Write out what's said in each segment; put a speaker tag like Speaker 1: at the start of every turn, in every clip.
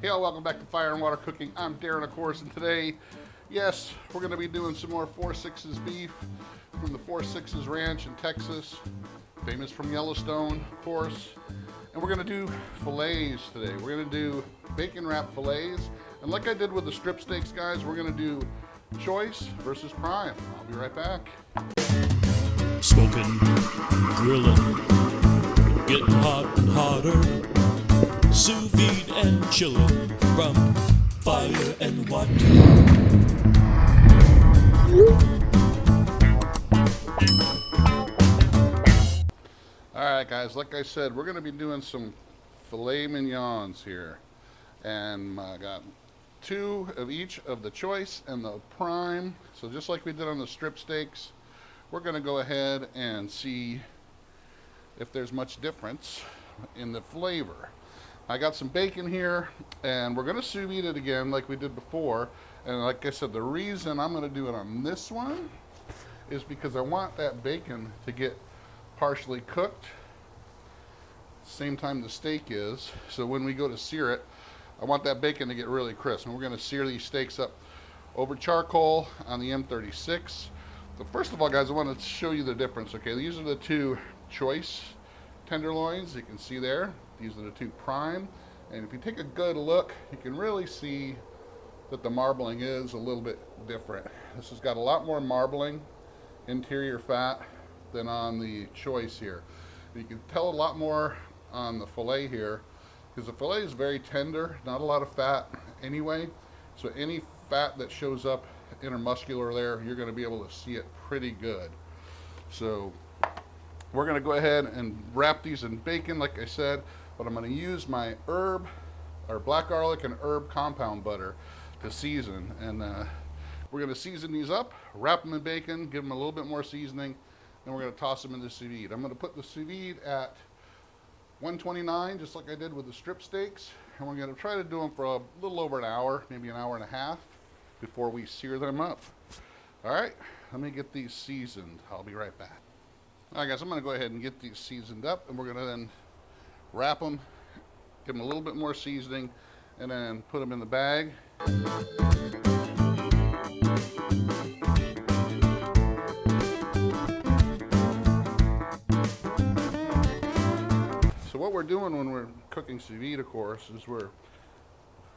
Speaker 1: Hey all, welcome back to Fire and Water Cooking. I'm Darren, of course, and today, yes, we're going to be doing some more 4-6's beef from the 4-6's Ranch in Texas, famous from Yellowstone, of course. And we're going to do fillets today. We're going to do bacon wrap fillets. And like I did with the strip steaks, guys, we're going to do choice versus prime. I'll be right back.
Speaker 2: Smoking, grilling, getting hot and hotter. Sous vide and chilling from Fire and Water.
Speaker 1: Alright guys, like I said, we're going to be doing some filet mignons here. And I got 2 of each of the choice and the prime. So just like we did on the strip steaks, we're going to go ahead and see if there's much difference in the flavor. I got some bacon here, and we're going to sous vide it again like we did before. And like I said, the reason I'm going to do it on this one is because I want that bacon to get partially cooked same time the steak is. So when we go to sear it, I want that bacon to get really crisp. And we're going to sear these steaks up over charcoal on the M36. So first of all, guys, I want to show you the difference. Okay, these are the 2 choice tenderloins. You can see there. These are the 2 prime, and if you take a good look, you can really see that the marbling is a little bit different. This has got a lot more marbling, interior fat, than on the choice here. You can tell a lot more on the fillet here, because the fillet is very tender, not a lot of fat anyway, so any fat that shows up intermuscular there, you're going to be able to see it pretty good. So we're going to go ahead and wrap these in bacon, like I said. But I'm going to use my herb, or black garlic and herb compound butter to season. And we're going to season these up, wrap them in bacon, give them a little bit more seasoning, and we're going to toss them in the sous vide. I'm going to put the sous vide at 129, just like I did with the strip steaks. And we're going to try to do them for a little over an hour, maybe an hour and a half, before we sear them up. All right, let me get these seasoned. I'll be right back. All right, guys, I'm going to go ahead and get these seasoned up, and we're going to then wrap them, give them a little bit more seasoning, and then put them in the bag. So what we're doing when we're cooking sous vide, of course, is we're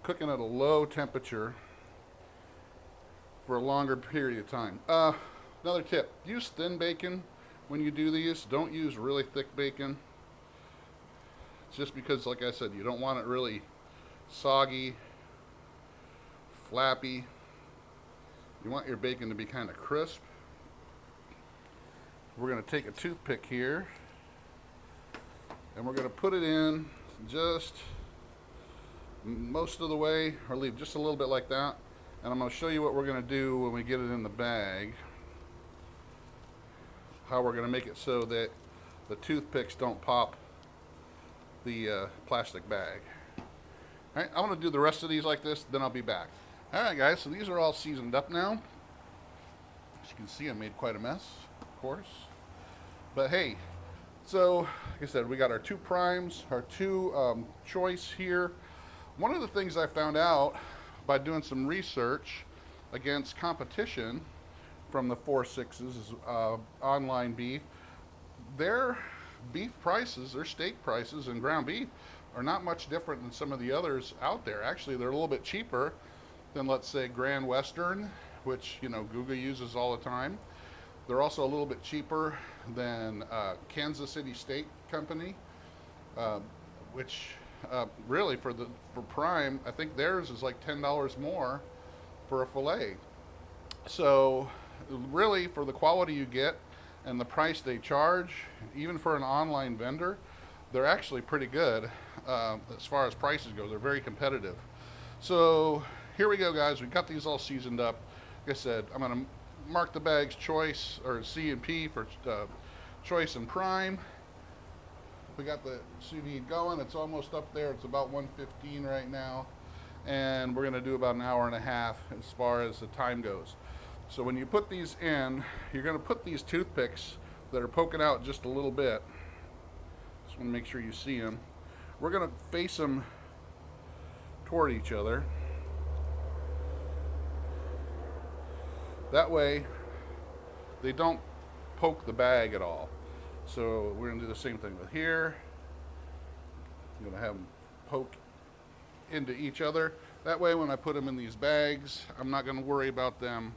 Speaker 1: cooking at a low temperature for a longer period of time. Another tip, use thin bacon when you do these. Don't use really thick bacon. Just because, like I said, you don't want it really soggy, flappy. You want your bacon to be kind of crisp. We're going to take a toothpick here, and we're going to put it in just most of the way, or leave just a little bit like that. And I'm going to show you what we're going to do when we get it in the bag. How we're going to make it so that the toothpicks don't pop the plastic bag. All right, I'm going to do the rest of these like this, then I'll be back. All right, guys, so these are all seasoned up now. As you can see, I made quite a mess, of course. But hey, so like I said, we got our 2 primes, our 2 choice here. One of the things I found out by doing some research against competition from the 4-6's online beef, their beef prices, their steak prices and ground beef are not much different than some of the others out there. Actually, they're a little bit cheaper than, let's say, Grand Western, which, you know, Guga uses all the time. They're also a little bit cheaper than Kansas City Steak Company, which really for prime, I think theirs is like $10 more for a fillet. So really, for the quality you get and the price they charge, even for an online vendor, they're actually pretty good as far as prices go. They're very competitive. So here we go, guys. We got these all seasoned up. Like I said, I'm going to mark the bags choice, or C and P for choice and prime. We got the sous vide going. It's almost up there. It's about 115 right now. And we're going to do about an hour and a half as far as the time goes. So when you put these in, you're going to put these toothpicks that are poking out just a little bit. Just want to make sure you see them. We're going to face them toward each other. That way they don't poke the bag at all. So we're gonna do the same thing with here. I'm gonna have them poke into each other. That way when I put them in these bags, I'm not gonna worry about them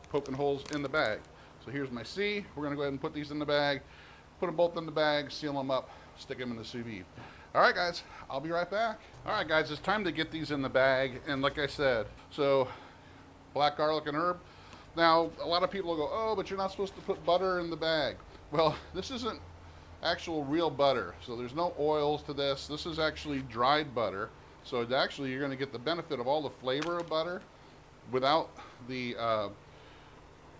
Speaker 1: poking holes in the bag. So here's my C. We're gonna go ahead and put these in the bag, put them both in the bag, seal them up, stick them in the sous vide. All right, guys, I'll be right back. All right, guys, it's time to get these in the bag. And like I said, so black garlic and herb. Now, a lot of people go, oh, but you're not supposed to put butter in the bag. Well, this isn't actual real butter. So there's no oils to this. This is actually dried butter. So actually, you're gonna get the benefit of all the flavor of butter without the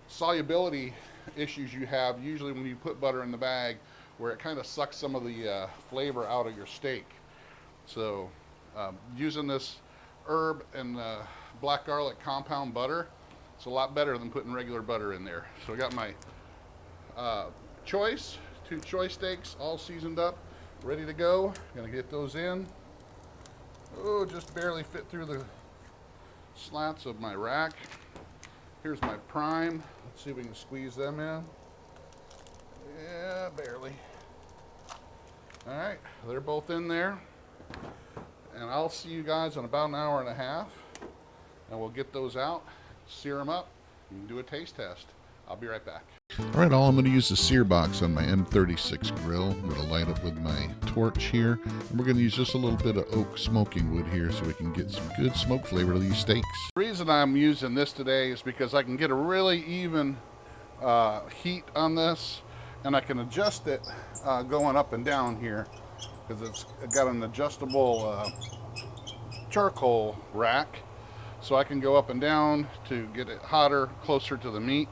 Speaker 1: solubility issues you have usually when you put butter in the bag, where it kind of sucks some of the flavor out of your steak. So using this herb and black garlic compound butter, it's a lot better than putting regular butter in there. So I got my choice, 2 choice steaks all seasoned up, ready to go. Gonna get those in. Oh, just barely fit through the slats of my rack. Here's my prime. Let's see if we can squeeze them in. Yeah, barely. All right, they're both in there. And I'll see you guys in about an hour and a half. And we'll get those out, sear them up, and do a taste test. I'll be right back.
Speaker 3: All right, I'm going to use the sear box on my M36 grill. I'm going to light it with my torch here. And we're going to use just a little bit of oak smoking wood here so we can get some good smoke flavor to these steaks.
Speaker 1: The reason I'm using this today is because I can get a really even heat on this, and I can adjust it going up and down here because it's got an adjustable charcoal rack, so I can go up and down to get it hotter, closer to the meat.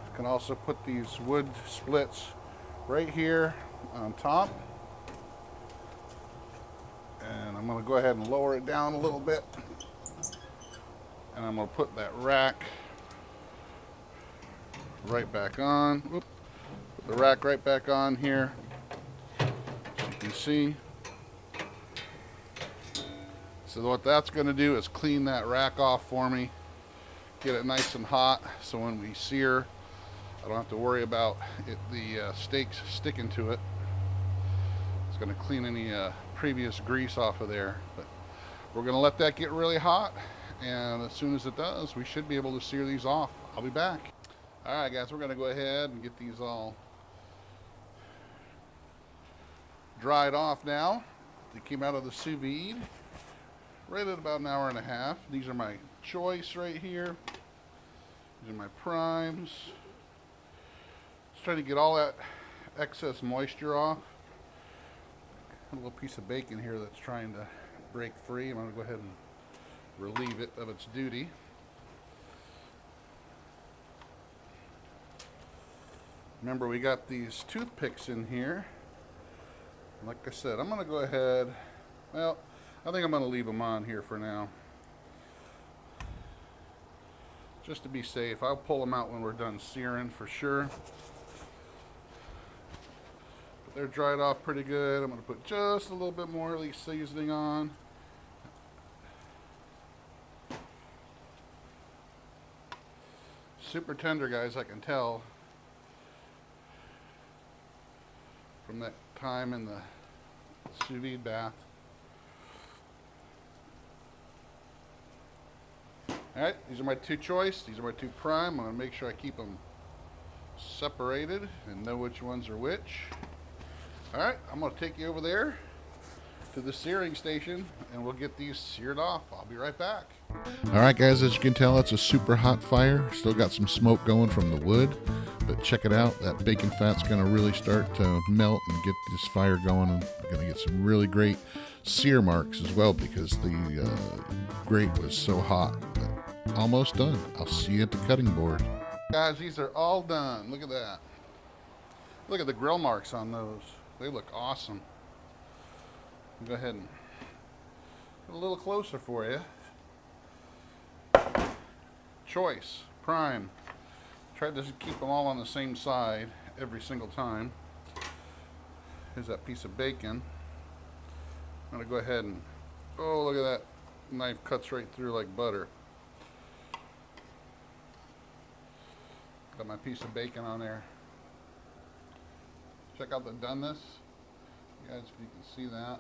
Speaker 1: I can also put these wood splits right here on top, and I'm going to go ahead and lower it down a little bit, and I'm going to put that rack right back on. Put the rack right back on here, so you can see. So what that's going to do is clean that rack off for me, get it nice and hot, so when we sear, I don't have to worry about the steaks sticking to it. It's going to clean any previous grease off of there. But we're going to let that get really hot, and as soon as it does, we should be able to sear these off. I'll be back. All right, guys, we're going to go ahead and get these all dried off now. They came out of the sous vide right at about an hour and a half. These are my choice right here. These are my primes. Just trying to get all that excess moisture off. A little piece of bacon here that's trying to break free. I'm going to go ahead and relieve it of its duty. Remember, we got these toothpicks in here. Like I said, I'm going to go ahead, well, I think I'm going to leave them on here for now. Just to be safe. I'll pull them out when we're done searing for sure. But they're dried off pretty good. I'm going to put just a little bit more of these seasoning on. Super tender, guys, I can tell from that time in the sous vide bath. Alright, these are my 2 choice. These are my 2 prime. I'm going to make sure I keep them separated and know which ones are which. Alright, I'm going to take you over there to the searing station and we'll get these seared off. I'll be right back.
Speaker 3: All right, guys, as you can tell, it's a super hot fire. Still got some smoke going from the wood, but check it out. That bacon fat's going to really start to melt and get this fire going. And we're going to get some really great sear marks as well because the grate was so hot. But almost done. I'll see you at the cutting board.
Speaker 1: Guys, these are all done. Look at that. Look at the grill marks on those. They look awesome. I'll go ahead and put a little closer for you. Choice, prime. Tried to keep them all on the same side every single time. Here's that piece of bacon. I'm gonna go ahead and, oh, look at that. Knife cuts right through like butter. Got my piece of bacon on there. Check out the doneness. You guys, if you can see that.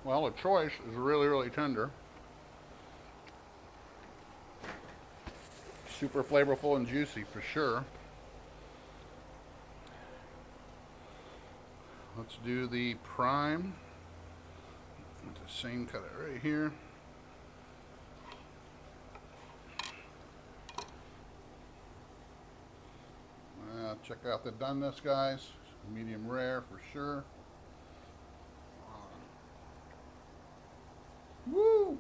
Speaker 1: Well, the choice is really, really tender. Super flavorful and juicy for sure. Let's do the prime. The same, cut it right here. Check out the doneness, guys. Medium rare for sure. Woo!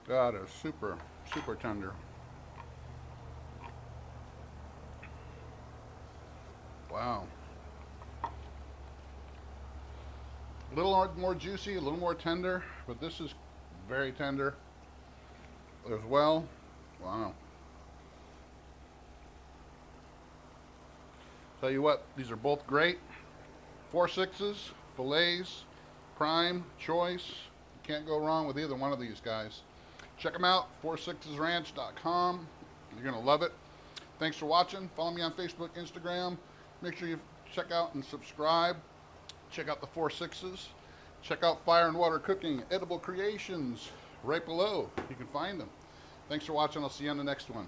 Speaker 1: That is super, super tender. Wow. A little more juicy, a little more tender, but this is very tender as well. Wow. Tell you what, these are both great. 4/6s, fillets, prime, choice. You can't go wrong with either one of these guys. Check them out, 46ranch.com. You're gonna love it. Thanks for watching. Follow me on Facebook, Instagram. Make sure you check out and subscribe. Check out the 4/6s. Check out Fire and Water Cooking, Edible Creations, right below. You can find them. Thanks for watching. I'll see you on the next one.